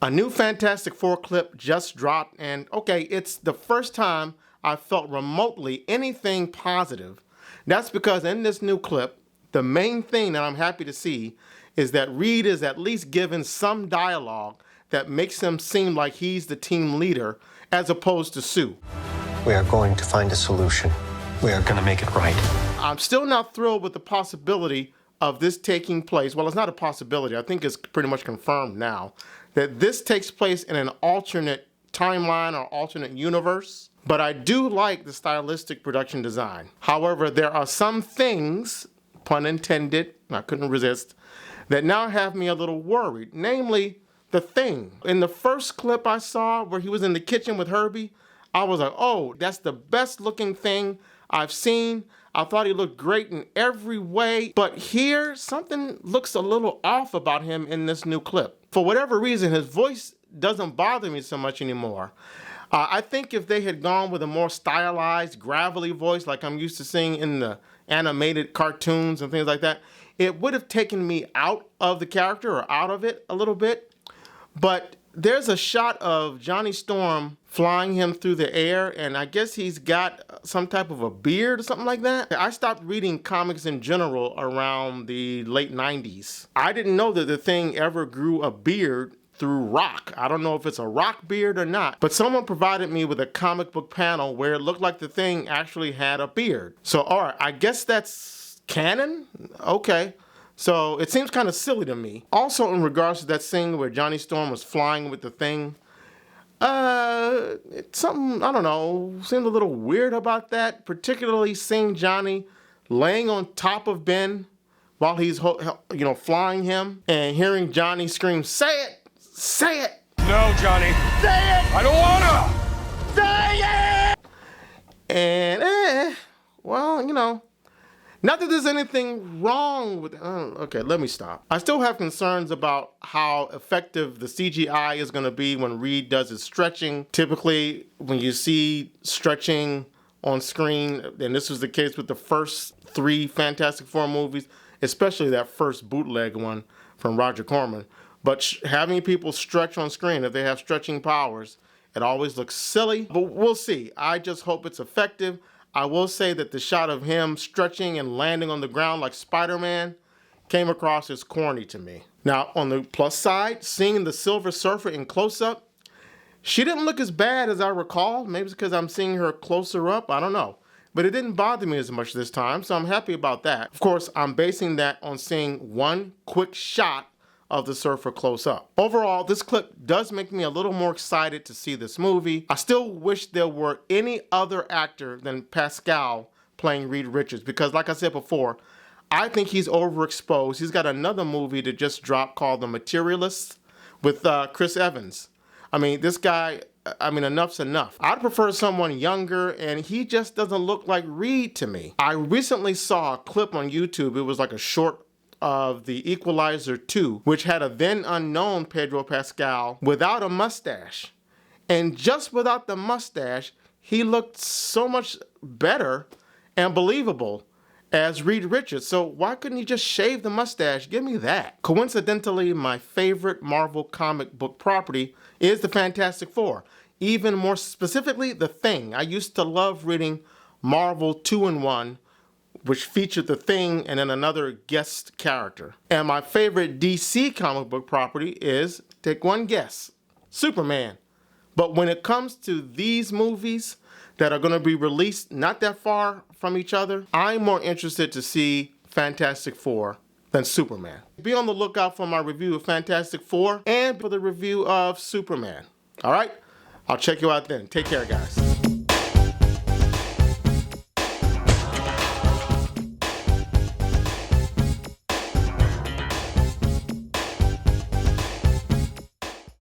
A new Fantastic Four clip just dropped, and okay, it's the first time I felt remotely anything positive. That's because in this new clip, the main thing that I'm happy to see is that Reed is at least given some dialogue that makes him seem like he's the team leader as opposed to Sue. We are going to find a solution. We are going to make it right. I'm still not thrilled with the possibility of this taking place. Well, it's not a possibility. I think it's pretty much confirmed now that this takes place in an alternate timeline or alternate universe. But I do like the stylistic production design. However, there are some things, pun intended, I couldn't resist, that now have me a little worried. Namely, the Thing. In the first clip I saw where he was in the kitchen with Herbie, I was like, oh, that's the best looking thing I've seen. I thought he looked great in every way. But here, something looks a little off about him in this new clip. For whatever reason, his voice doesn't bother me so much anymore. I think if they had gone with a more stylized, gravelly voice like I'm used to seeing in the animated cartoons and things like that, it would have taken me out of the character or out of it a little bit. But there's a shot of Johnny Storm flying him through the air, and I guess he's got some type of a beard or something like that. I stopped reading comics in general around the late 90s. I didn't know that the Thing ever grew a beard through rock. I don't know if it's a rock beard or not, but someone provided me with a comic book panel where it looked like the Thing actually had a beard. So, all right, I guess that's canon? Okay. So it seems kind of silly to me. Also, in regards to that scene where Johnny Storm was flying with the Thing, it's something, I don't know, seemed a little weird about that, particularly seeing Johnny laying on top of Ben while he's, flying him, and hearing Johnny scream, "Say it! Say it!" No, Johnny. Say it! I don't wanna! Say it! And, well, not that there's anything wrong with it. Okay, let me stop. I still have concerns about how effective the CGI is going to be when Reed does his stretching. Typically, when you see stretching on screen, and this was the case with the first 3 Fantastic Four movies, especially that first bootleg one from Roger Corman. But having people stretch on screen, if they have stretching powers, it always looks silly. But we'll see. I just hope it's effective. I will say that the shot of him stretching and landing on the ground like Spider-Man came across as corny to me. Now, on the plus side, seeing the Silver Surfer in close-up, she didn't look as bad as I recall. Maybe it's because I'm seeing her closer up. I don't know. But it didn't bother me as much this time, so I'm happy about that. Of course, I'm basing that on seeing one quick shot of the Surfer close up. Overall, this clip does make me a little more excited to see this movie. I still wish there were any other actor than Pascal playing Reed Richards, because like I said before, I think he's overexposed. He's got another movie that just dropped called The Materialist with Chris Evans. I mean, this guy, enough's enough. I'd prefer someone younger, and he just doesn't look like Reed to me. I recently saw a clip on YouTube. It was like a short of The Equalizer 2, which had a then unknown Pedro Pascal without a mustache. And just without the mustache, he looked so much better and believable as Reed Richards. So why couldn't he just shave the mustache? Give me that. Coincidentally, my favorite Marvel comic book property is the Fantastic Four. Even more specifically, The Thing. I used to love reading Marvel 2-in-1, which featured the Thing and then another guest character. And my favorite DC comic book property is, take one guess, Superman. But when it comes to these movies that are going to be released not that far from each other, I'm more interested to see Fantastic Four than Superman. Be on the lookout for my review of Fantastic Four and for the review of Superman. All right? I'll check you out then. Take care, guys.